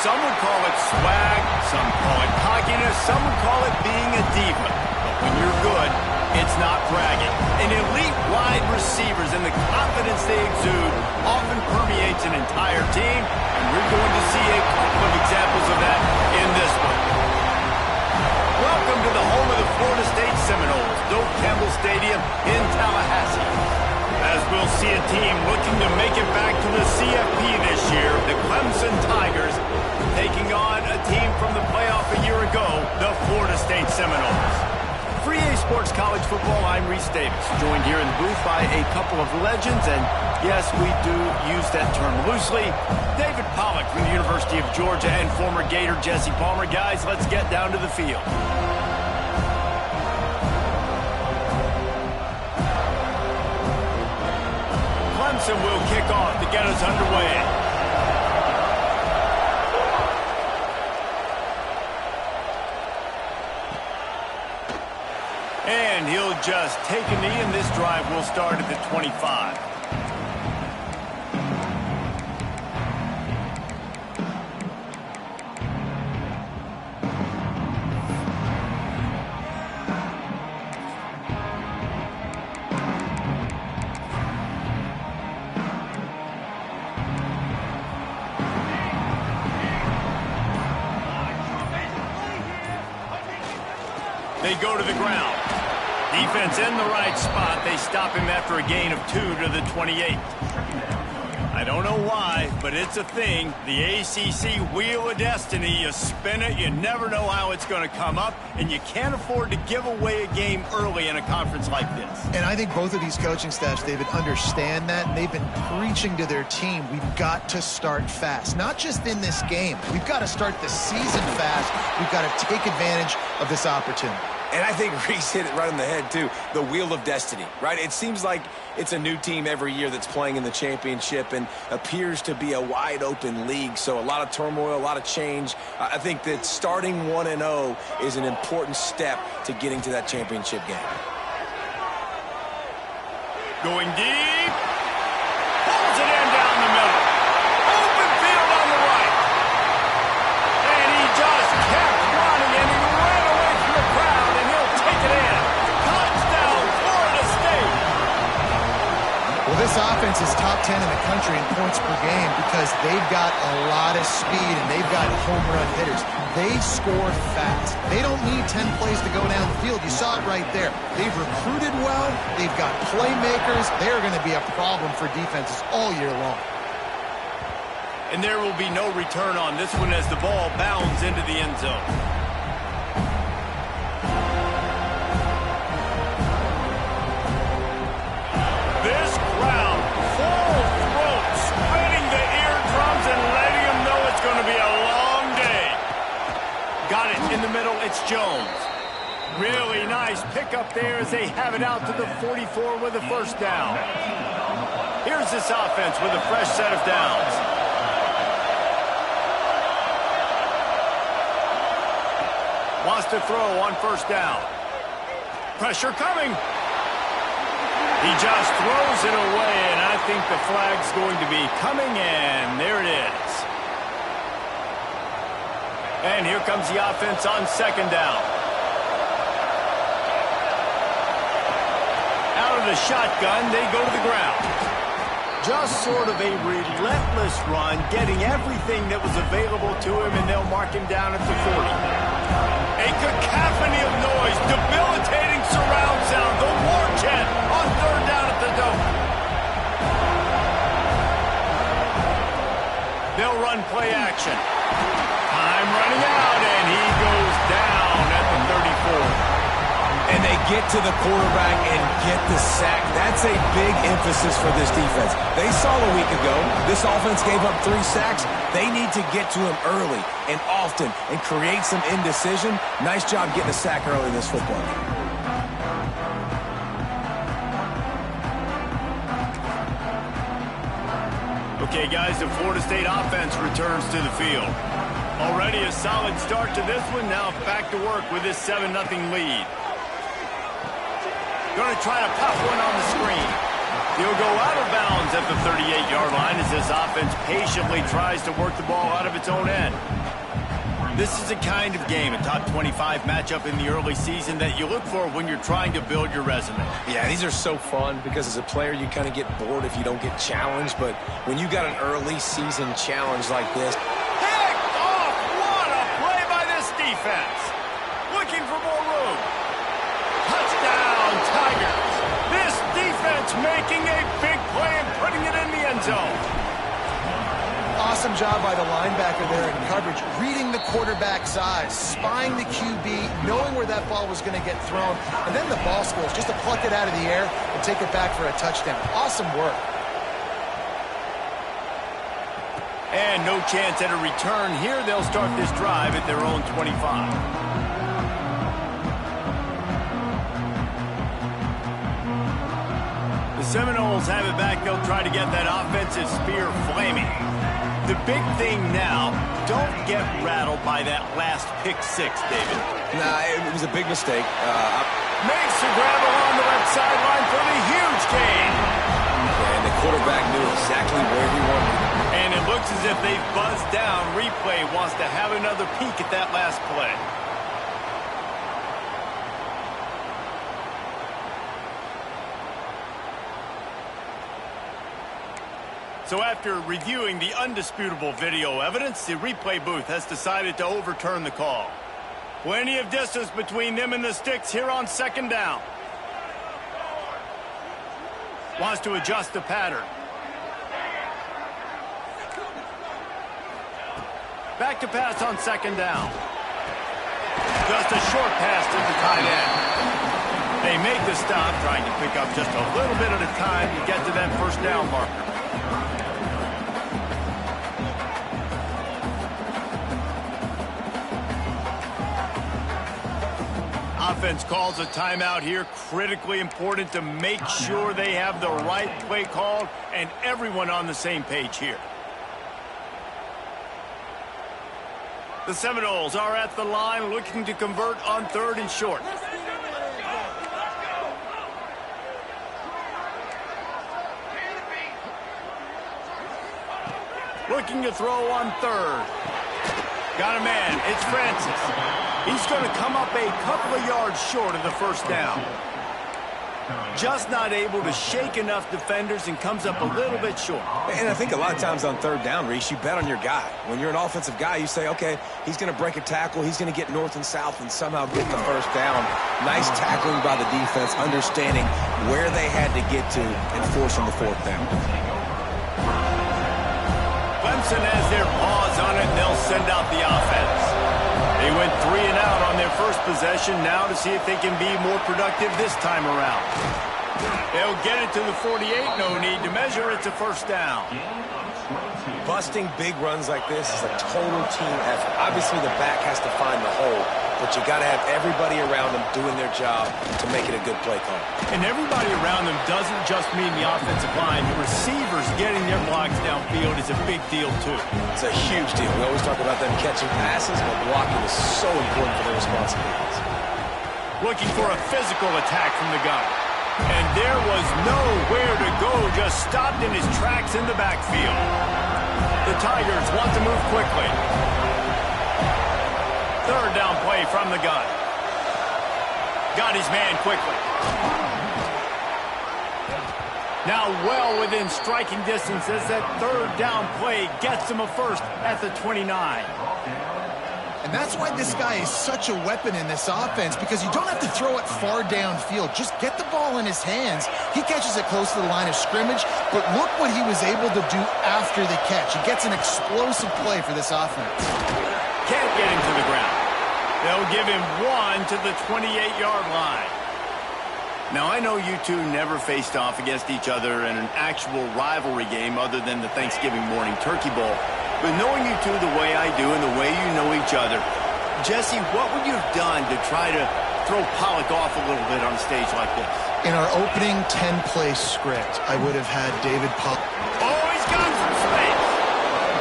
Some would call it swag, some call it cockiness, some would call it being a diva. But when you're good, it's not bragging. And elite wide receivers and the confidence they exude often permeates an entire team, and we're going to see a couple of examples of that in this one. Welcome to the home of the Florida State Seminoles, Doak Campbell Stadium in Tallahassee. As we'll see a team looking to make it back to the CFP this year, the Clemson Tigers, taking on a team from the playoff a year ago, the Florida State Seminoles. For EA Sports College Football, I'm Reese Davis, joined here in the booth by a couple of legends, and yes, we do use that term loosely. David Pollack from the University of Georgia and former Gator Jesse Palmer. Guys, let's get down to the field. Clemson will kick off to get us underway. And he'll just take a knee, and this drive will start at the 25. They go to the ground. Defense in the right spot. They stop him after a gain of 2 to the 28. I don't know why, but it's a thing. The ACC Wheel of Destiny. You spin it, you never know how it's going to come up, and you can't afford to give away a game early in a conference like this. And I think both of these coaching staffs, David, understand that. They've been preaching to their team, we've got to start fast. Not just in this game. We've got to start the season fast. We've got to take advantage of this opportunity. And I think Reese hit it right on the head, too. The Wheel of Destiny, right? It seems like it's a new team every year that's playing in the championship and appears to be a wide-open league. So a lot of turmoil, a lot of change. I think that starting 1-0 is an important step to getting to that championship game. Going deep. Pulls it in down the middle. Open field on the right. And he just kept running, and he ran away from the crowd, and he'll take it in. Touchdown, Florida State. Well, this offense is top 10 in the country in points per game because they've got a lot of speed and they've got home run hitters. They score fast. They don't need 10 plays to go down the field. You saw it right there. They've recruited well. They've got playmakers. They're going to be a problem for defenses all year long. And there will be no return on this one as the ball bounds into the end zone. This crowd, full throat, spinning the eardrums and letting them know it's going to be a long day. Got it in the middle, it's Jones. Really nice pickup there as they have it out to the 44 with a first down. Here's this offense with a fresh set of downs. Wants to throw on first down. Pressure coming. He just throws it away, and I think the flag's going to be coming, and there it is. And here comes the offense on second down. Out of the shotgun, they go to the ground. Just sort of a relentless run, getting everything that was available to him, and they'll mark him down at the 40. A cacophony of noise, debilitating surround sound, the war chant on third down at the Dome. They'll run play action. Time running out, and he goes down at the 34. And they get to the quarterback and get the sack. That's a big emphasis for this defense. They saw a week ago, this offense gave up 3 sacks. They need to get to him early and often and create some indecision. Nice job getting a sack early in this football game. Okay, guys, the Florida State offense returns to the field. Already a solid start to this one. Now back to work with this 7-0 lead. Going to try to pop one on the screen. He'll go out of bounds at the 38-yard line as this offense patiently tries to work the ball out of its own end. This is a kind of game, a top 25 matchup in the early season that you look for when you're trying to build your resume. Yeah, these are so fun because as a player, you kind of get bored if you don't get challenged. But when you got an early season challenge like this. Picked off! What a play by this defense. Looking for more room. Touchdown, Tigers. This defense making a big play and putting it in the end zone. Awesome job by the linebacker there in coverage, reading the quarterback's eyes, spying the QB, knowing where that ball was going to get thrown, and then the ball skills just to pluck it out of the air and take it back for a touchdown. Awesome work. And no chance at a return here. They'll start this drive at their own 25. The Seminoles have it back. They'll try to get that offensive spear flaming. The big thing now, don't get rattled by that last pick six, David. Nah, it was a big mistake. Makes the grab along the left sideline for the huge gain. And the quarterback knew exactly where he wanted it. And it looks as if they've buzzed down. Replay wants to have another peek at that last play. So after reviewing the undisputable video evidence, the replay booth has decided to overturn the call. Plenty of distance between them and the sticks here on second down. Wants to adjust the pattern. Back to pass on second down. Just a short pass to the tight end. They make the stop, trying to pick up just a little bit at a time to get to that first down marker. Offense calls a timeout here. Critically important to make sure they have the right play called and everyone on the same page here. The Seminoles are at the line looking to convert on third and short. Looking to throw on third. Got a man. It's Francis. He's going to come up a couple of yards short of the first down. Just not able to shake enough defenders and comes up a little bit short. And I think a lot of times on third down, Reese, you bet on your guy. When you're an offensive guy, you say, okay, he's going to break a tackle, he's going to get north and south and somehow get the first down. Nice tackling by the defense, understanding where they had to get to and forcing the fourth down. Clemson has their paws on it, and they'll send out the offense. They went 3 and out on their first possession, now to see if they can be more productive this time around. They'll get it to the 48, no need to measure, it's a first down. Busting big runs like this is a total team effort. Obviously, the back has to find the hole, but you got to have everybody around them doing their job to make it a good play call. And everybody around them doesn't just mean the offensive line. The receivers getting their blocks downfield is a big deal, too. It's a huge deal. We always talk about them catching passes, but blocking is so important for their responsibilities. Looking for a physical attack from the gun. And there was nowhere to go, just stopped in his tracks in the backfield. The Tigers want to move quickly. Third down play from the gun. Got his man quickly. Now well within striking distance as that third down play gets him a first at the 29. And that's why this guy is such a weapon in this offense, because you don't have to throw it far downfield. Just get the ball in his hands. He catches it close to the line of scrimmage, but look what he was able to do after the catch. He gets an explosive play for this offense. Can't get him to the ground. They'll give him one to the 28-yard line. Now, I know you two never faced off against each other in an actual rivalry game other than the Thanksgiving morning turkey bowl. But knowing you two the way I do and the way you know each other, Jesse, what would you have done to try to throw Pollock off a little bit on a stage like this? In our opening 10-play script, I would have had David Pollock. Oh, he's got some space.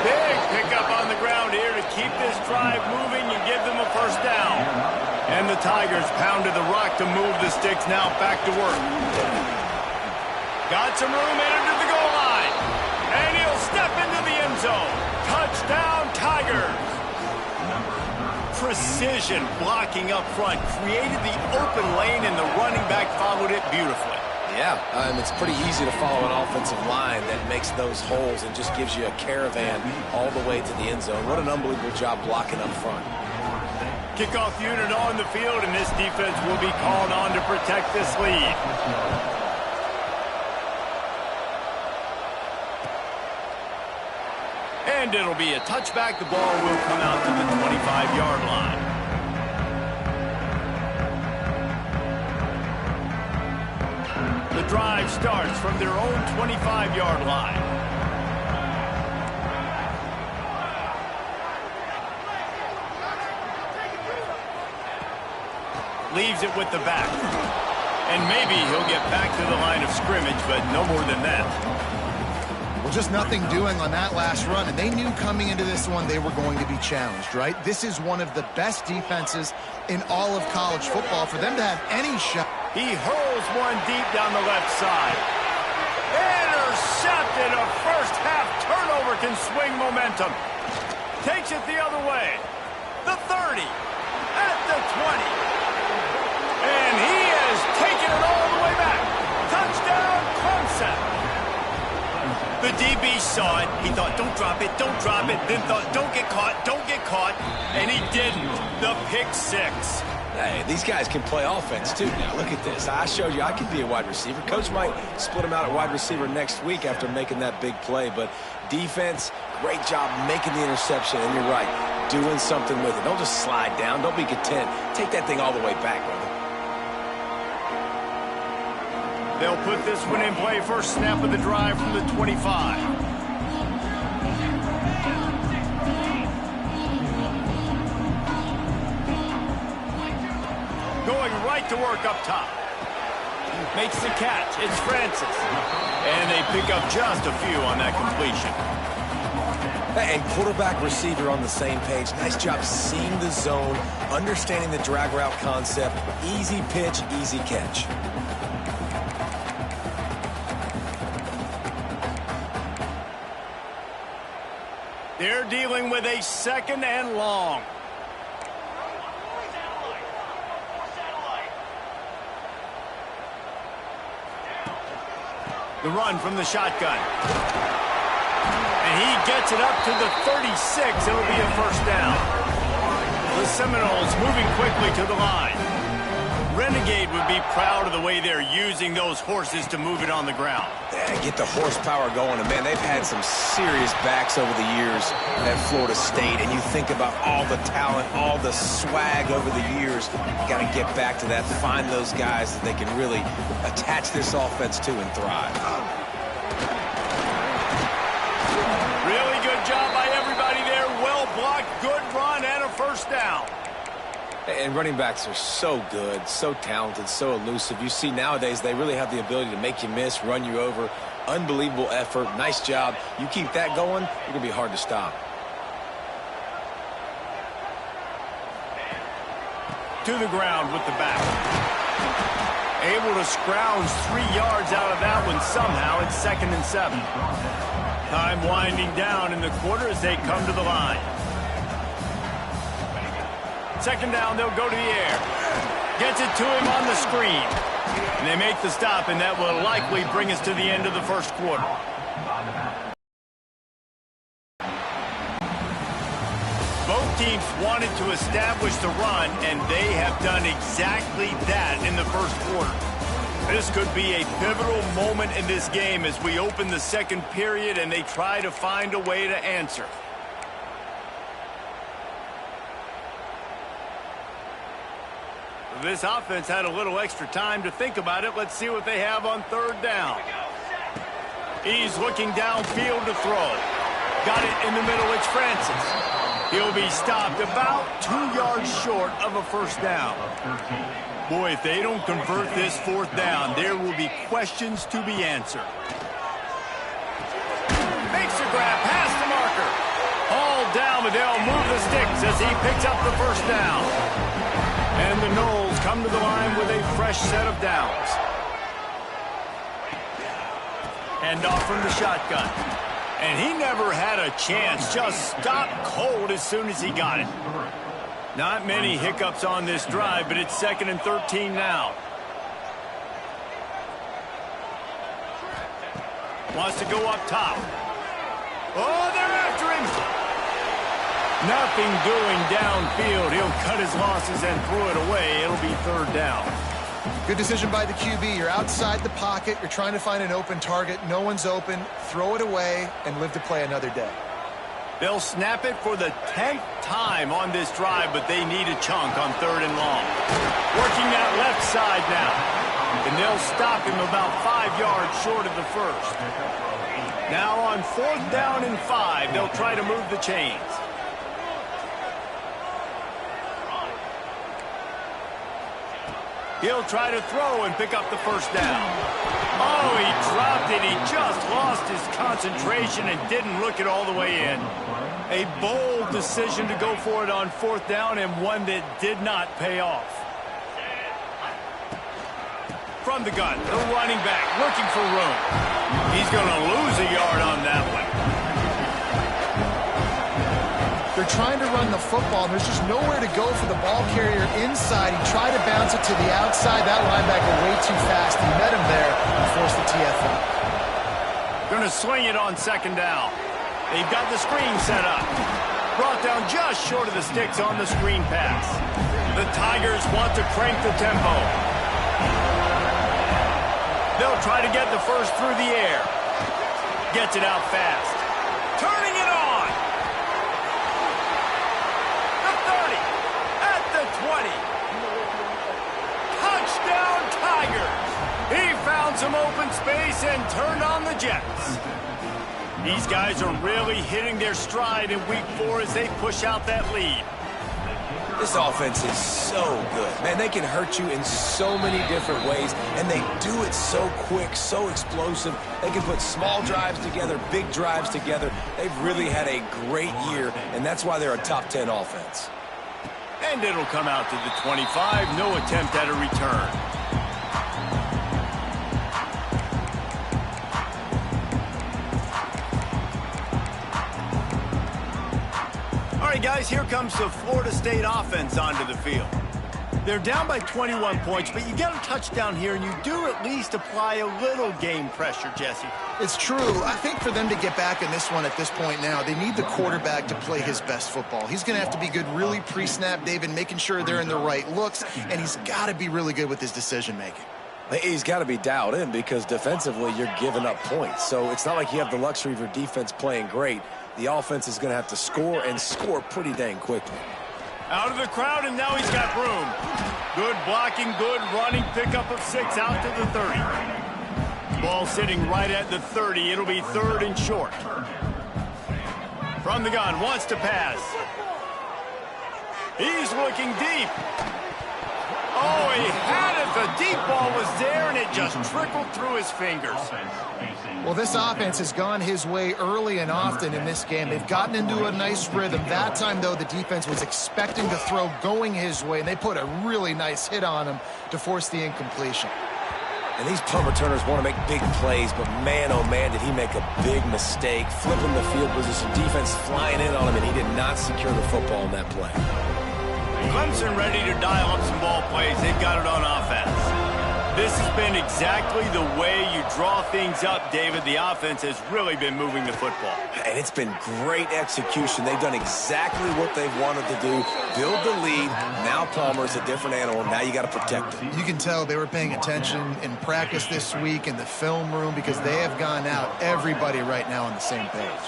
Big pickup on the ground here to keep this drive moving and give them a first down. And the Tigers pounded the rock to move the sticks now back to work. Got some room headed to the goal line. And he'll step into the end zone. Touchdown, Tigers. Precision blocking up front created the open lane, and the running back followed it beautifully. Yeah, it's pretty easy to follow an offensive line that makes those holes and just gives you a caravan all the way to the end zone. What an unbelievable job blocking up front. Kickoff unit on the field, and this defense will be called on to protect this lead. And it'll be a touchback. The ball will come out to the 25-yard line. The drive starts from their own 25-yard line. Leaves it with the back. And maybe he'll get back to the line of scrimmage, but no more than that. Well, just nothing doing on that last run, and they knew coming into this one they were going to be challenged, right? This is one of the best defenses in all of college football. For them to have any shot. He hurls one deep down the left side. Intercepted. A first-half turnover can swing momentum. Takes it the other way. The 30. At the 20. And he has taken it all the way back. Touchdown, Clemson. The DB saw it. He thought, don't drop it, don't drop it. Then thought, don't get caught, don't get caught. And he didn't. The pick six. Hey, these guys can play offense, too. Now, look at this. I showed you I could be a wide receiver. Coach might split him out at wide receiver next week after making that big play. But defense, great job making the interception. And you're right, doing something with it. Don't just slide down. Don't be content. Take that thing all the way back, brother. They'll put this one in play. First snap of the drive from the 25. Going right to work up top. Makes the catch. It's Francis. And they pick up just a few on that completion. And quarterback, receiver on the same page. Nice job seeing the zone, understanding the drag route concept. Easy pitch, easy catch. They're dealing with a second and long. The run from the shotgun. And he gets it up to the 36. It'll be a first down. The Seminoles moving quickly to the line. Renegade would be proud of the way they're using those horses to move it on the ground. Yeah, get the horsepower going. And, man, they've had some serious backs over the years at Florida State. And you think about all the talent, all the swag over the years. You got to get back to that, find those guys that they can really attach this offense to and thrive. Really good job by everybody there. Well blocked, good run, and a first down. And running backs are so good, so talented, so elusive. You see nowadays they really have the ability to make you miss, run you over. Unbelievable effort. Nice job. You keep that going, you're going to be hard to stop. To the ground with the back. Able to scrounge 3 yards out of that one somehow. It's 2nd and 7. Time winding down in the quarter as they come to the line. Second down, they'll go to the air. Gets it to him on the screen. And they make the stop, and that will likely bring us to the end of the first quarter. Both teams wanted to establish the run, and they have done exactly that in the first quarter. This could be a pivotal moment in this game as we open the second period and they try to find a way to answer. This offense had a little extra time to think about it. Let's see what they have on third down. He's looking downfield to throw. Got it in the middle. It's Francis. He'll be stopped about 2 yards short of a first down. Boy, if they don't convert this fourth down, there will be questions to be answered. Makes a grab past the marker. All down, but they'll move the sticks as he picks up the first down. And the Noles come to the line with a fresh set of downs. Handoff from the shotgun. And he never had a chance. Just stopped cold as soon as he got it. Not many hiccups on this drive, but it's 2nd and 13 now. Wants to go up top. Oh, they're after him. Nothing doing downfield. He'll cut his losses and throw it away. It'll be 3rd down. Good decision by the QB. You're outside the pocket. You're trying to find an open target. No one's open. Throw it away and live to play another day. They'll snap it for the 10th time on this drive, but they need a chunk on 3rd and long. Working that left side now. And they'll stop him about 5 yards short of the first. Now on 4th down and 5, they'll try to move the chains. He'll try to throw and pick up the 1st down. Oh, he dropped it. He just lost his concentration and didn't look it all the way in. A bold decision to go for it on 4th down and one that did not pay off. From the gun, the running back looking for room. He's going to lose a yard on that one. They're trying to run the football, and there's just nowhere to go for the ball carrier inside. He tried to bounce it to the outside. That linebacker way too fast. He met him there and forced the TFL. Going to swing it on 2nd down. They've got the screen set up. Brought down just short of the sticks on the screen pass. The Tigers want to crank the tempo. They'll try to get the first through the air. Gets it out fast. Turning it on. The 30. At the 20. Touchdown Tigers. He found some open space and turned on the Jets. These guys are really hitting their stride in week 4 as they push out that lead. This offense is so good. Man, they can hurt you in so many different ways, and they do it so quick, so explosive. They can put small drives together, big drives together. They've really had a great year, and that's why they're a top 10 offense. And it'll come out to the 25. No attempt at a return. All right, guys, here comes the Florida State offense onto the field. They're down by 21 points, but you get a touchdown here, and you do at least apply a little game pressure, Jesse. It's true. I think for them to get back in this one at this point now, they need the quarterback to play his best football. He's going to have to be good really pre-snap, David, making sure they're in the right looks, and he's got to be really good with his decision-making. He's got to be dialed in because defensively you're giving up points. So it's not like you have the luxury of your defense playing great. The offense is going to have to score and score pretty dang quickly. Out of the crowd, and now he's got room. Good blocking, good running, pickup of 6 out to the 30. Ball sitting right at the 30. It'll be 3rd and short. From the gun, wants to pass. He's looking deep. Oh, he had it. The deep ball was there, and it just trickled through his fingers. Well, this offense has gone his way early and often in this game. They've gotten into a nice rhythm. That time, though, the defense was expecting to throw going his way, and they put a really nice hit on him to force the incompletion. And these punt returners want to make big plays, but man, oh man, did he make a big mistake. Flipping the field position, defense flying in on him, and he did not secure the football in that play. Clemson ready to dial up some ball plays. They've got it on offense. This has been exactly the way you draw things up, David. The offense has really been moving the football. And it's been great execution. They've done exactly what they've wanted to do. Build the lead. Now Palmer's a different animal. Now you got to protect him. You can tell they were paying attention in practice this week in the film room because they have gone out, everybody right now on the same page.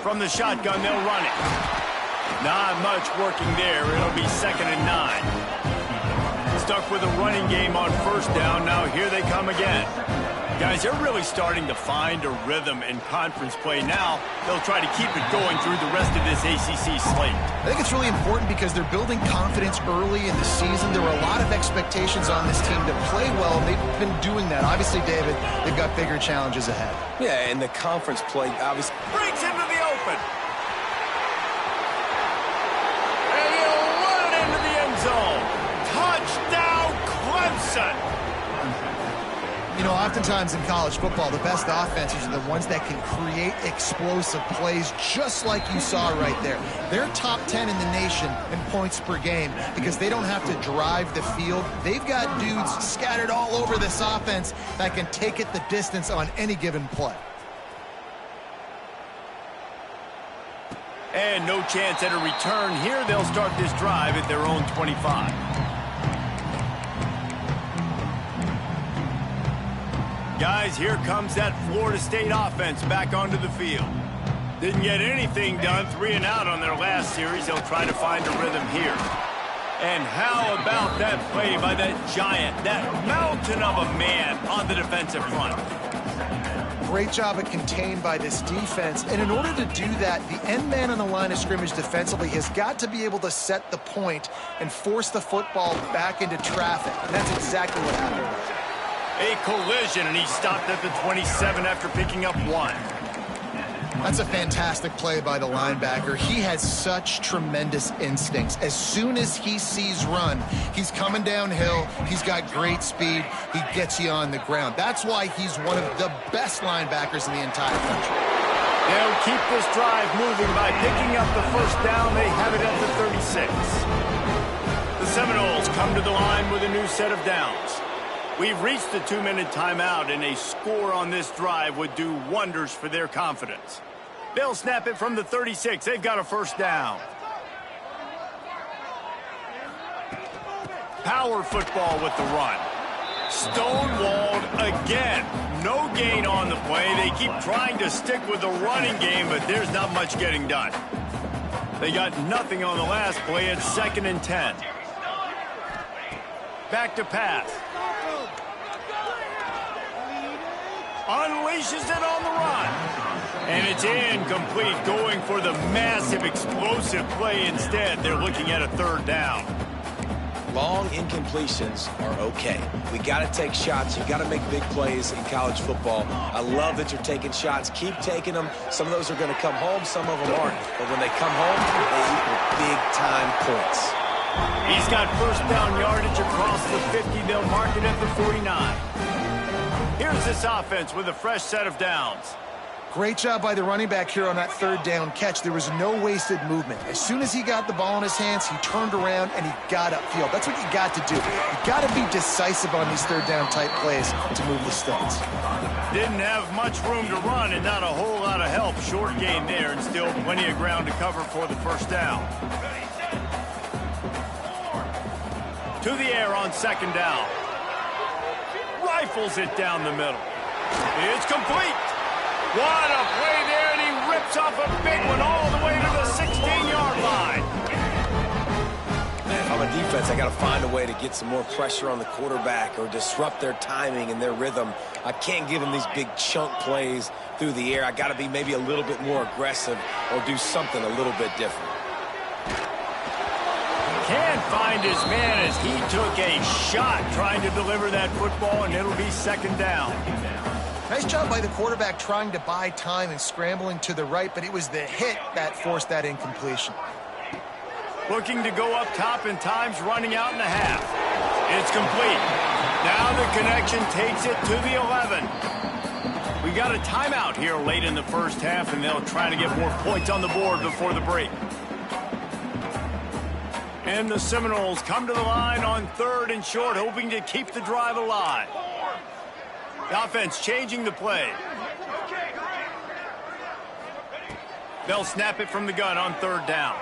From the shotgun, they'll run it. Not much working there. It'll be 2nd and 9. Stuck with a running game on 1st down. Now here they come again. Guys, they're really starting to find a rhythm in conference play now. They'll try to keep it going through the rest of this ACC slate. I think it's really important because they're building confidence early in the season. There were a lot of expectations on this team to play well, and they've been doing that. Obviously, David, they've got bigger challenges ahead. Yeah, and the conference play obviously breaks into the open. And he'll run it into the end zone. Touchdown, Clemson. You know, oftentimes in college football, the best offenses are the ones that can create explosive plays, just like you saw right there. They're top 10 in the nation in points per game because they don't have to drive the field. They've got dudes scattered all over this offense that can take it the distance on any given play. And no chance at a return here. They'll start this drive at their own 25. Guys, here comes that Florida State offense back onto the field. Didn't get anything done, 3 and out on their last series. They'll try to find a rhythm here. And how about that play by that giant, that mountain of a man on the defensive front? Great job of contained by this defense. And in order to do that, the end man on the line of scrimmage defensively has got to be able to set the point and force the football back into traffic. And that's exactly what happened. A collision, and he stopped at the 27 after picking up 1. That's a fantastic play by the linebacker. He has such tremendous instincts. As soon as he sees run, he's coming downhill. He's got great speed. He gets you on the ground. That's why he's one of the best linebackers in the entire country. They'll keep this drive moving by picking up the first down. They have it at the 36. The Seminoles come to the line with a new set of downs. We've reached the 2-minute timeout, and a score on this drive would do wonders for their confidence. They'll snap it from the 36. They've got a first down. Power football with the run. Stonewalled again. No gain on the play. They keep trying to stick with the running game, but there's not much getting done. They got nothing on the last play. It's 2nd and 10. Back to pass. Unleashes it on the run. And it's incomplete, going for the massive explosive play instead. They're looking at a 3rd down. Long incompletions are okay. We got to take shots. You got to make big plays in college football. I love that you're taking shots. Keep taking them. Some of those are going to come home. Some of them aren't. But when they come home, they equal big-time points. He's got first down yardage across the 50. They'll mark it at the 49. Here's this offense with a fresh set of downs. Great job by the running back here on that 3rd down catch. There was no wasted movement. As soon as he got the ball in his hands, he turned around and he got upfield. That's what you got to do. You got to be decisive on these 3rd down type plays to move the sticks. Didn't have much room to run and not a whole lot of help. Short gain there and still plenty of ground to cover for the first down. To the air on 2nd down. Rifles it down the middle. It's complete. What a play there, and he rips off a big one all the way to the 16-yard line. If I'm a defense, I got to find a way to get some more pressure on the quarterback or disrupt their timing and their rhythm. I can't give them these big chunk plays through the air. I got to be maybe a little bit more aggressive or do something a little bit different. Can't find his man as he took a shot trying to deliver that football, and it'll be 2nd down. Nice job by the quarterback trying to buy time and scrambling to the right, but it was the hit that forced that incompletion. Looking to go up top, and time's running out in a half. It's complete. Now the connection takes it to the 11. We got a timeout here late in the first half, and they'll try to get more points on the board before the break. And the Seminoles come to the line on 3rd and short, hoping to keep the drive alive. The offense changing the play. They'll snap it from the gun on 3rd down.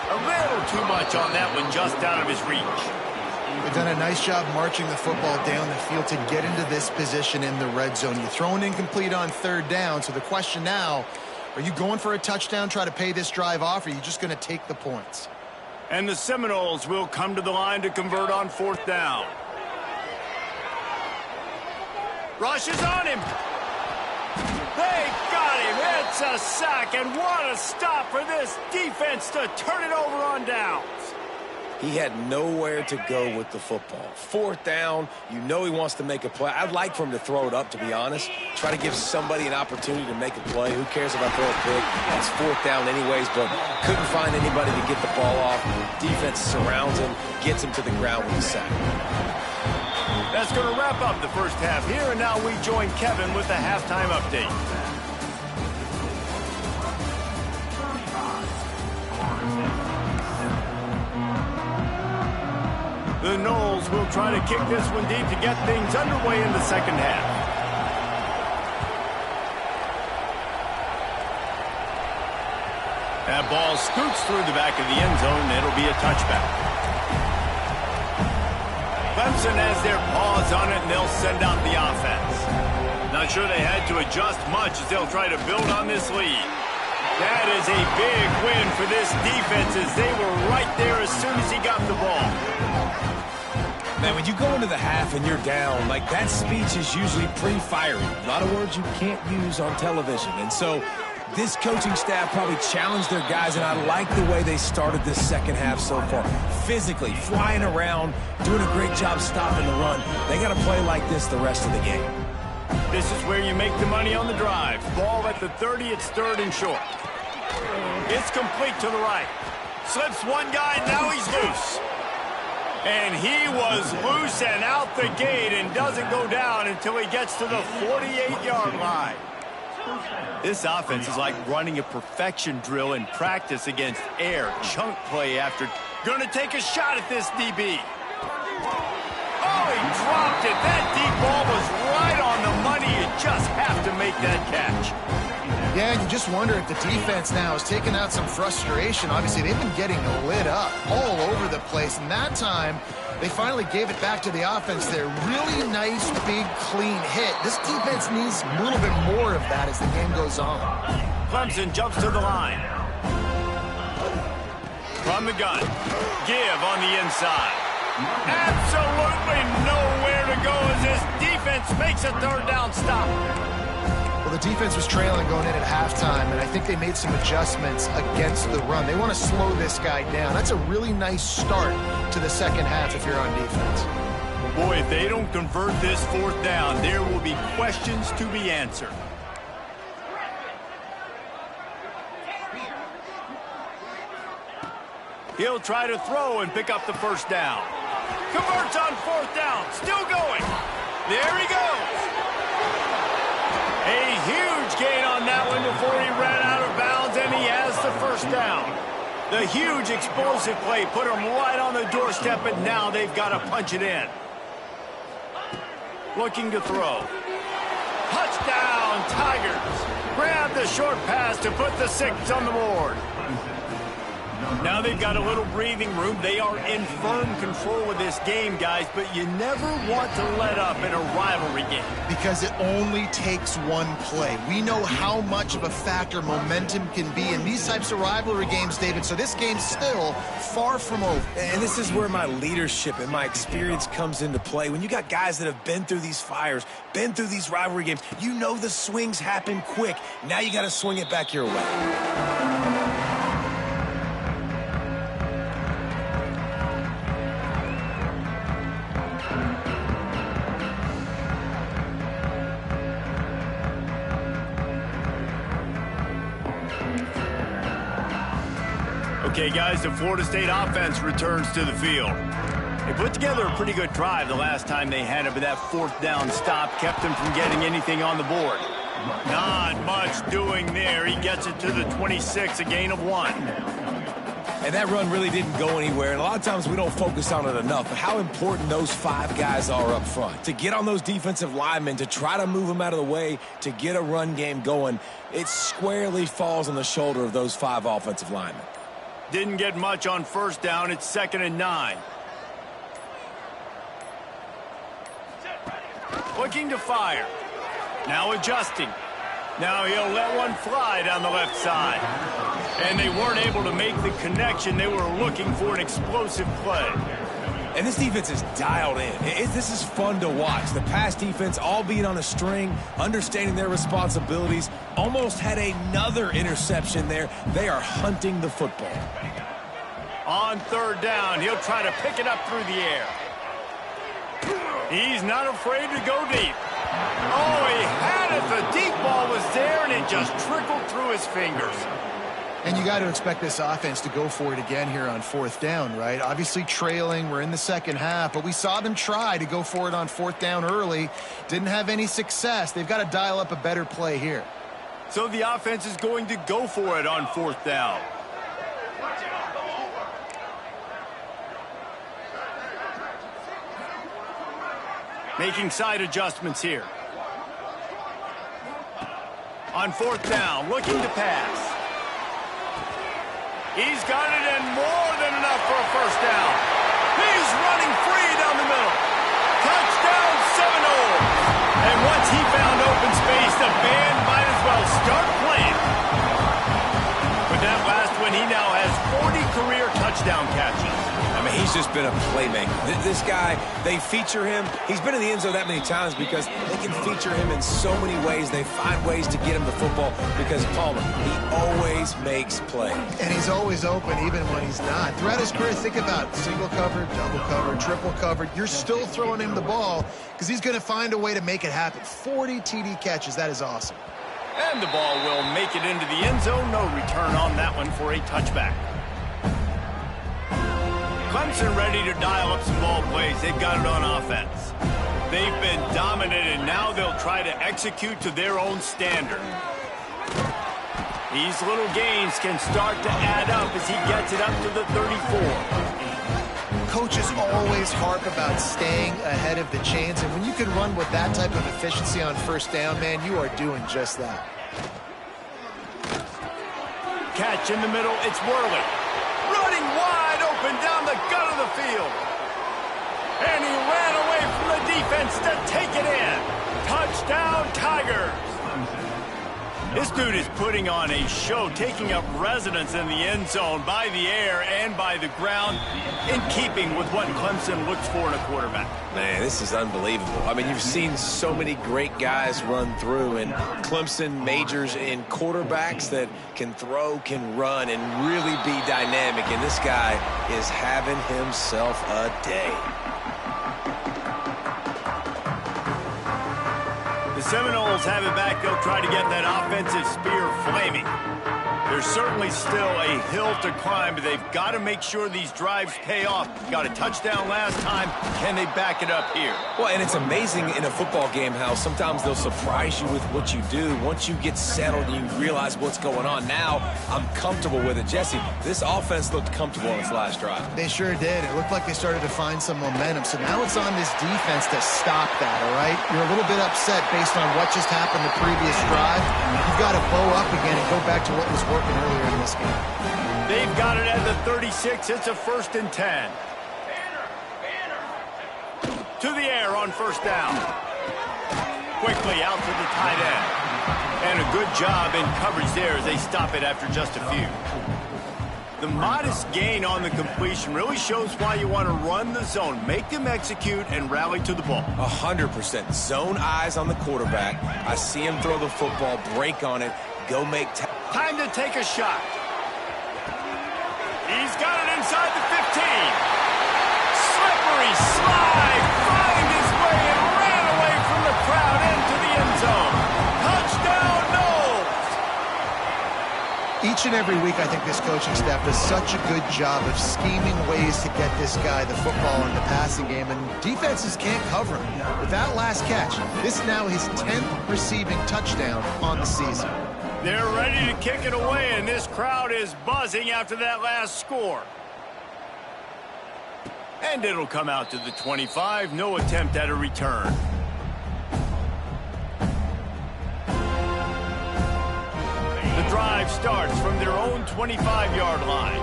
A little too much on that one, just out of his reach. They've done a nice job marching the football down the field to get into this position in the red zone. You throw an incomplete on 3rd down, so the question now, are you going for a touchdown, try to pay this drive off, or are you just going to take the points? And the Seminoles will come to the line to convert on 4th down. Rushes on him. They got him. It's a sack, and what a stop for this defense to turn it over on downs. He had nowhere to go with the football. 4th down, you know he wants to make a play. I'd like for him to throw it up, to be honest. Try to give somebody an opportunity to make a play. Who cares if I throw it big? That's 4th down anyways, but couldn't find anybody to get the ball off. Defense surrounds him, gets him to the ground with a sack. The that's going to wrap up the first half here, and now we join Kevin with the halftime update. The Noles will try to kick this one deep to get things underway in the second half. That ball scoots through the back of the end zone, and it'll be a touchback. Clemson has their paws on it, and they'll send out the offense. Not sure they had to adjust much as they'll try to build on this lead. That is a big win for this defense as they were right there as soon as he got the ball. Man, when you go into the half and you're down, like that speech is usually pretty fiery. A lot of words you can't use on television. And so this coaching staff probably challenged their guys, and I like the way they started this second half so far. Physically, flying around, doing a great job stopping the run. They got to play like this the rest of the game. This is where you make the money on the drive. Ball at the 30, it's third and short. It's complete to the right. Slips one guy, now he's loose. And he was loose and out the gate and doesn't go down until he gets to the 48-yard line. This offense is like running a perfection drill in practice against air. Chunk play after. Going to take a shot at this DB. Oh, he dropped it. That deep ball was right on the money. You just have to make that catch. Yeah, and you just wonder if the defense now is taking out some frustration. Obviously, they've been getting lit up all over the place, and that time they finally gave it back to the offense there. Really nice, big, clean hit. This defense needs a little bit more of that as the game goes on. Clemson jumps to the line. From the gun. Give on the inside. Absolutely nowhere to go as this defense makes a third down stop. Well, the defense was trailing going in at halftime, and I think they made some adjustments against the run. They want to slow this guy down. That's a really nice start to the second half if you're on defense. Boy, if they don't convert this fourth down, there will be questions to be answered. He'll try to throw and pick up the first down. Converts on fourth down. Still going. There he goes. A huge gain on that one before he ran out of bounds, and he has the first down. The huge explosive play put him right on the doorstep, and now they've got to punch it in. Looking to throw. Touchdown, Tigers. Grab the short pass to put the 6 on the board. Now they've got a little breathing room. They are in firm control of this game, guys, but you never want to let up in a rivalry game. Because it only takes one play. We know how much of a factor momentum can be in these types of rivalry games, David, so this game's still far from over. And this is where my leadership and my experience comes into play. When you got guys that have been through these fires, been through these rivalry games, you know the swings happen quick. Now you got to swing it back your way. Okay, guys, the Florida State offense returns to the field. They put together a pretty good drive the last time they had it, but that fourth down stop kept them from getting anything on the board. Not much doing there. He gets it to the 26, a gain of 1. And that run really didn't go anywhere, and a lot of times we don't focus on it enough, but how important those 5 guys are up front. To get on those defensive linemen, to try to move them out of the way, to get a run game going, it squarely falls on the shoulder of those 5 offensive linemen. Didn't get much on first down. It's 2nd and 9. Looking to fire. Now adjusting. Now he'll let one fly down the left side. And they weren't able to make the connection. They were looking for an explosive play. And this defense is dialed in. This is fun to watch. The pass defense all being on a string, understanding their responsibilities, almost had another interception there. They are hunting the football. On third down, he'll try to pick it up through the air. He's not afraid to go deep. Oh, he had it. The deep ball was there, and it just trickled through his fingers. And you got to expect this offense to go for it again here on 4th down, right? Obviously trailing, we're in the second half, but we saw them try to go for it on 4th down early. Didn't have any success. They've got to dial up a better play here. So the offense is going to go for it on 4th down. Making side adjustments here. On 4th down, looking to pass. He's got it and more than enough for a first down. He's running free down the middle. Touchdown, Seminole. And once he found open space, the band might as well start playing. With that last one, he now has 40 career touchdown catches. I mean, he's just been a playmaker. This guy, they feature him. He's been in the end zone that many times because they can feature him in so many ways. They find ways to get him the football because Palmer, he always makes plays. And he's always open even when he's not. Throughout his career, think about single covered, double covered, triple covered. You're still throwing him the ball because he's going to find a way to make it happen. 40 TD catches. That is awesome. And the ball will make it into the end zone. No return on that one for a touchback. Clemson ready to dial up some ball plays. They've got it on offense. They've been dominant, and now they'll try to execute to their own standard. These little gains can start to add up as he gets it up to the 34. Coaches always harp about staying ahead of the chains, and when you can run with that type of efficiency on 1st down, man, you are doing just that. Catch in the middle, it's Worley. Running wide open down the gut of the field. And he ran away from the defense to take it in. Touchdown, Tigers. This dude is putting on a show, taking up residence in the end zone by the air and by the ground, in keeping with what Clemson looks for in a quarterback. Man, this is unbelievable. I mean, you've seen so many great guys run through, and Clemson majors in quarterbacks that can throw, can run, and really be dynamic, and this guy is having himself a day. The Seminoles have it back. They'll try to get that offensive spear flaming. There's certainly still a hill to climb, but they've got to make sure these drives pay off. Got a touchdown last time. Can they back it up here? Well, and it's amazing in a football game how sometimes they'll surprise you with what you do. Once you get settled and you realize what's going on, now I'm comfortable with it. Jesse, this offense looked comfortable on its last drive. They sure did. It looked like they started to find some momentum. So now it's on this defense to stop that, all right? You're a little bit upset based on what just happened the previous drive. You've got to bow up again and go back to what was working earlier in this game. They've got it at the 36. It's a 1st and 10. To the air on 1st down. Quickly out to the tight end. And a good job in coverage there as they stop it after just a few. The modest gain on the completion really shows why you want to run the zone. Make them execute and rally to the ball. 100%. Zone eyes on the quarterback. I see him throw the football, break on it, go make time to take a shot. He's got it inside the 15. Slippery slide. Find his way and ran away from the crowd into the end zone. Touchdown, Knowles. Each and every week, I think this coaching staff does such a good job of scheming ways to get this guy the football in the passing game, and defenses can't cover him. With that last catch, this is now his 10th receiving touchdown on the season. They're ready to kick it away, and this crowd is buzzing after that last score. And it'll come out to the 25. No attempt at a return. The drive starts from their own 25-yard line.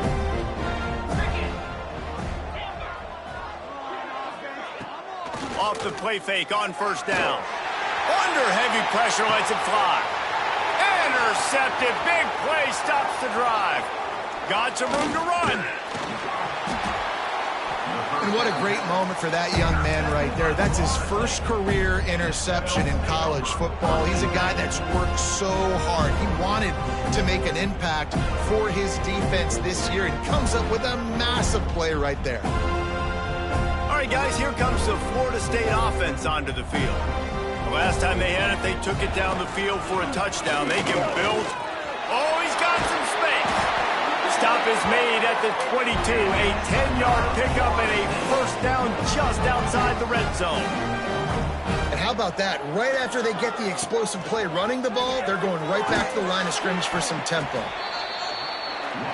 Off the play fake on 1st down. Under heavy pressure, lets it fly. Intercepted. Big play stops the drive. Got some room to run. And what a great moment for that young man right there. That's his first career interception in college football. He's a guy that's worked so hard. He wanted to make an impact for his defense this year and comes up with a massive play right there. All right, guys, here comes the Florida State offense onto the field. Last time they had it, they took it down the field for a touchdown. They get built. Oh, he's got some space. stop is made at the 22. A 10-yard pickup and a first down just outside the red zone. And how about that? Right after they get the explosive play running the ball, they're going right back to the line of scrimmage for some tempo.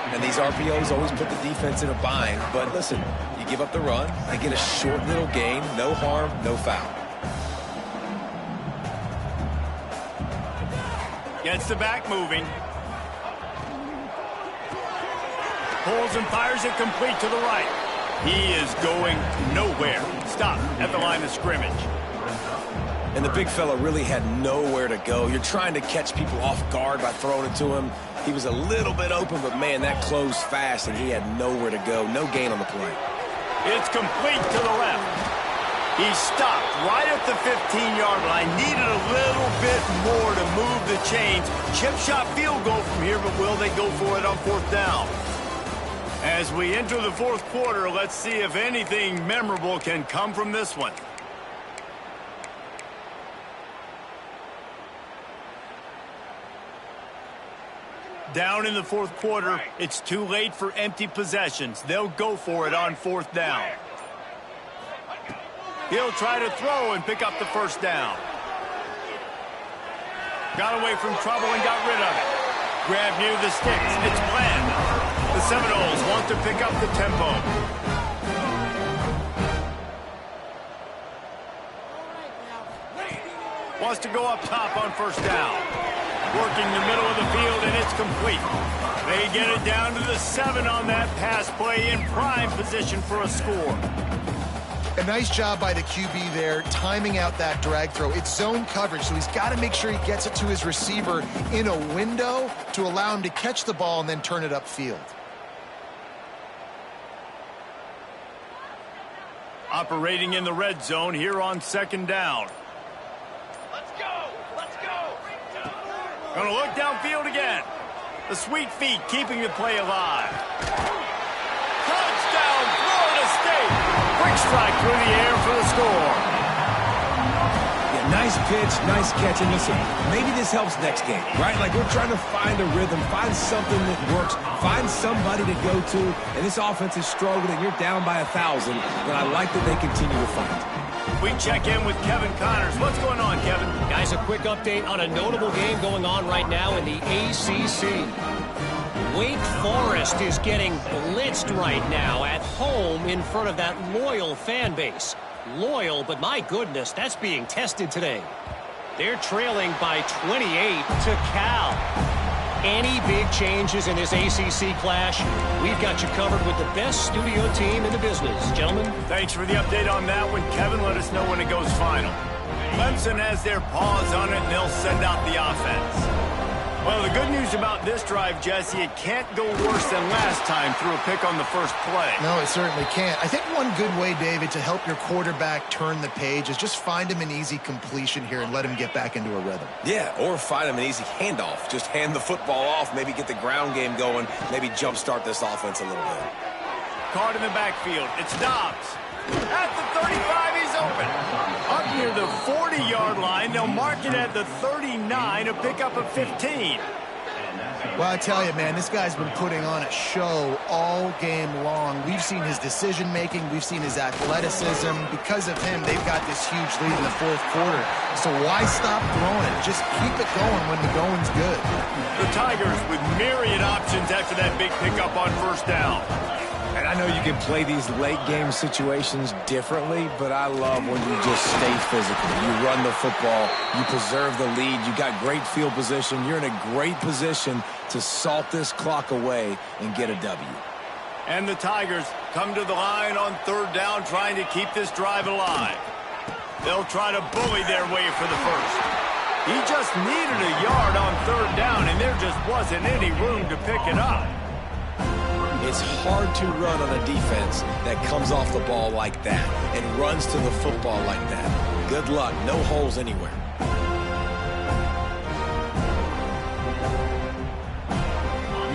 And these RPOs always put the defense in a bind. But listen, you give up the run, they get a short little gain, no harm, no foul. Gets the back moving. Pulls and fires it complete to the right. He is going nowhere. Stop at the line of scrimmage. And the big fella really had nowhere to go. You're trying to catch people off guard by throwing it to him. He was a little bit open, but man, that closed fast, and he had nowhere to go. No gain on the play. It's complete to the left. He stopped right at the 15-yard line. Needed a little bit more to move the chains. Chip shot field goal from here, but will they go for it on fourth down? As we enter the fourth quarter, let's see if anything memorable can come from this one. Down in the fourth quarter, it's too late for empty possessions. They'll go for it on fourth down. He'll try to throw and pick up the first down. Got away from trouble and got rid of it. Grab near the sticks. It's Bland. The Seminoles want to pick up the tempo. Wants to go up top on first down. Working the middle of the field, and it's complete. They get it down to the 7 on that pass play in prime position for a score. A nice job by the QB there, timing out that drag throw. It's zone coverage, so he's got to make sure he gets it to his receiver in a window to allow him to catch the ball and then turn it upfield. Operating in the red zone here on second down. Let's go! Let's go! Gonna look downfield again. The sweet feet keeping the play alive. Touchdown, Florida State! Quick strike through the air for the score. Yeah, nice pitch, nice catch. And listen, maybe this helps next game, right? Like we're trying to find a rhythm, find something that works, find somebody to go to. And this offense is struggling. You're down by 1,000, but I like that they continue to fight. We check in with Kevin Connors. What's going on, Kevin? Guys, a quick update on a notable game going on right now in the ACC. Wake Forest is getting blitzed right now at home in front of that loyal fan base. Loyal, but my goodness, that's being tested today. They're trailing by 28 to Cal. Any big changes in this ACC clash, we've got you covered with the best studio team in the business. Gentlemen. Thanks for the update on that one, Kevin. Let us know when it goes final. Clemson has their paws on it, and they'll send out the offense. Well, the good news about this drive, Jesse, it can't go worse than last time through a pick on the first play. No, it certainly can't. I think one good way, David, to help your quarterback turn the page is just find him an easy completion here and let him get back into a rhythm. Yeah, or find him an easy handoff. Just hand the football off, maybe get the ground game going, maybe jumpstart this offense a little bit. Caught in the backfield. It's Dobbs. At the 35, he's open. Up near the 40-yard line, they'll mark it at the 39, a pickup of 15. Well, I tell you, man, this guy's been putting on a show all game long. We've seen his decision-making. We've seen his athleticism. Because of him, they've got this huge lead in the fourth quarter. So why stop throwing it? Just keep it going when the going's good. The Tigers with myriad options after that big pickup on first down. And I know you can play these late-game situations differently, but I love when you just stay physical. You run the football, you preserve the lead, you got great field position. You're in a great position to salt this clock away and get a W. And the Tigers come to the line on third down, trying to keep this drive alive. They'll try to bully their way for the first. He just needed a yard on third down, and there just wasn't any room to pick it up. It's hard to run on a defense that comes off the ball like that and runs to the football like that. Good luck. No holes anywhere.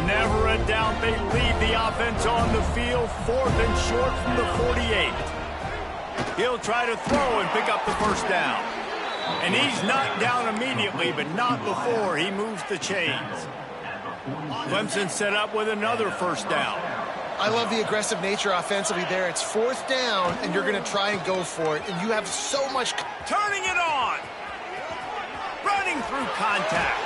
Never a doubt they lead the offense on the field, fourth and short from the 48. He'll try to throw and pick up the first down. And he's knocked down immediately, but not before he moves the chains. Clemson set up with another first down. I love the aggressive nature offensively there. It's fourth down, and you're going to try and go for it, and you have so much... Turning it on. Running through contact.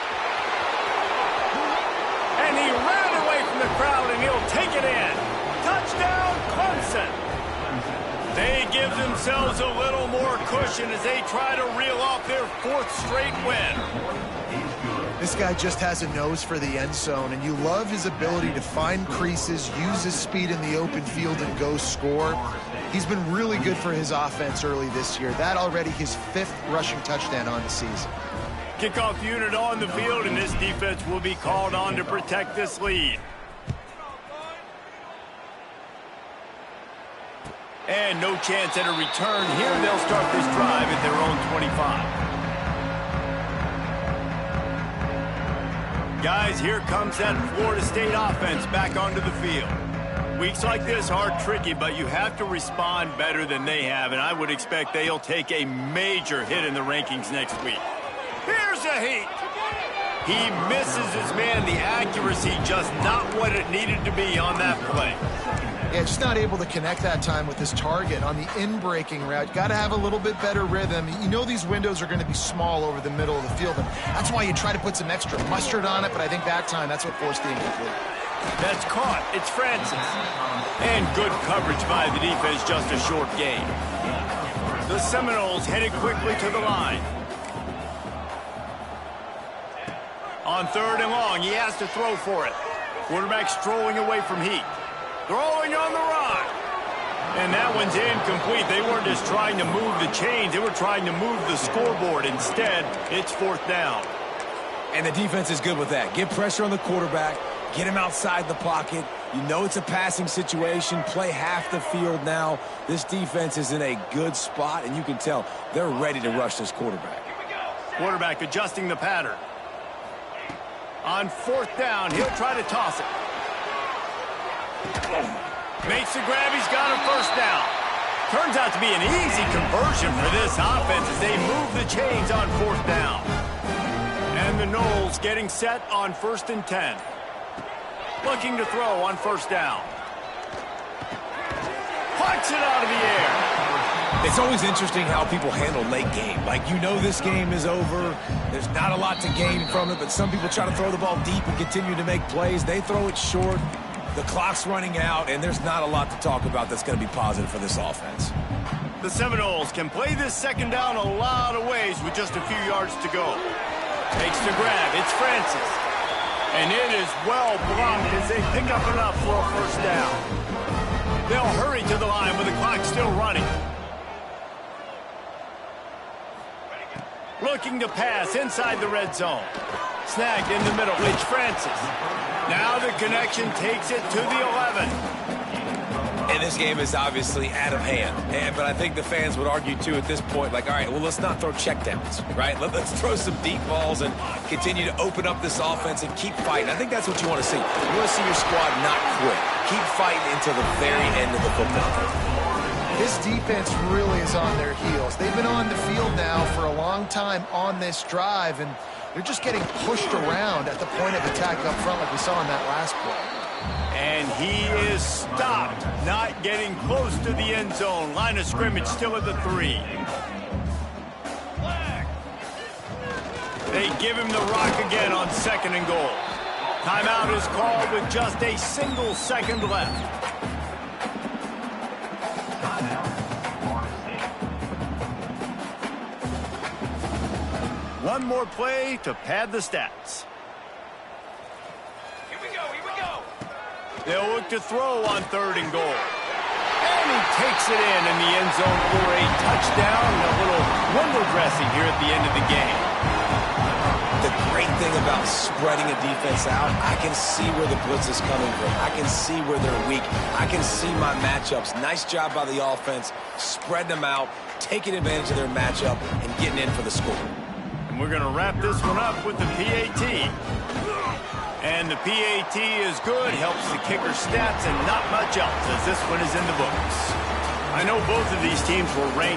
And he ran away from the crowd, and he'll take it in. Touchdown, Clemson. They give themselves a little more cushion as they try to reel off their fourth straight win. This guy just has a nose for the end zone, and you love his ability to find creases, use his speed in the open field, and go score. He's been really good for his offense early this year. That already his 5th rushing touchdown on the season. Kickoff unit on the field, and this defense will be called on to protect this lead. And no chance at a return here. They'll start this drive at their own 25. Guys, here comes that Florida State offense back onto the field. Weeks like this are tricky, but you have to respond better than they have, and I would expect they'll take a major hit in the rankings next week. Here's a heat. He misses his man. The accuracy just not what it needed to be on that play. Yeah, just not able to connect that time with his target on the in-breaking route. Got to have a little bit better rhythm. You know these windows are going to be small over the middle of the field, and that's why you try to put some extra mustard on it, but I think that time that's what forced the incomplete. That's caught. It's Francis. And good coverage by the defense, just a short gain. The Seminoles headed quickly to the line. On 3rd and long, he has to throw for it. Quarterback strolling away from heat. Throwing on the run. And that one's incomplete. They weren't just trying to move the chains. They were trying to move the scoreboard. Instead, it's 4th down. And the defense is good with that. Get pressure on the quarterback. Get him outside the pocket. You know it's a passing situation. Play half the field now. This defense is in a good spot, and you can tell they're ready to rush this quarterback. Quarterback adjusting the pattern. On 4th down, he'll try to toss it. Makes the grab. He's got a first down. Turns out to be an easy conversion for this offense as they move the chains on 4th down. And the Noles getting set on 1st and 10. Looking to throw on 1st down. Punts it out of the air. It's always interesting how people handle late game. Like, you know this game is over. There's not a lot to gain from it, but some people try to throw the ball deep and continue to make plays. They throw it short. The clock's running out, and there's not a lot to talk about that's going to be positive for this offense. The Seminoles can play this 2nd down a lot of ways with just a few yards to go. Takes the grab. It's Francis. And it is well blocked as they pick up enough for a 1st down. They'll hurry to the line with the clock still running. Looking to pass inside the red zone. Snagged in the middle. It's Francis. Now the connection takes it to the 11. And this game is obviously out of hand. But I think the fans would argue, too, at this point, like, all right, well, let's not throw checkdowns, right? Let's throw some deep balls and continue to open up this offense and keep fighting. I think that's what you want to see. You want to see your squad not quit. Keep fighting until the very end of the football. This defense really is on their heels. They've been on the field now for a long time on this drive, and they're just getting pushed around at the point of attack up front like we saw in that last play. And he is stopped, not getting close to the end zone. Line of scrimmage still at the 3. They give him the rock again on 2nd and goal. Timeout is called with just a single second left. One more play to pad the stats. Here we go, here we go. They'll look to throw on 3rd and goal. And he takes it in the end zone for a touchdown and a little window dressing here at the end of the game. The great thing about spreading a defense out, I can see where the blitz is coming from. I can see where they're weak. I can see my matchups. Nice job by the offense, spreading them out, taking advantage of their matchup, and getting in for the score. And we're going to wrap this one up with the PAT. And the PAT is good, helps the kicker stats, and not much else, as this one is in the books. I know both of these teams were ranked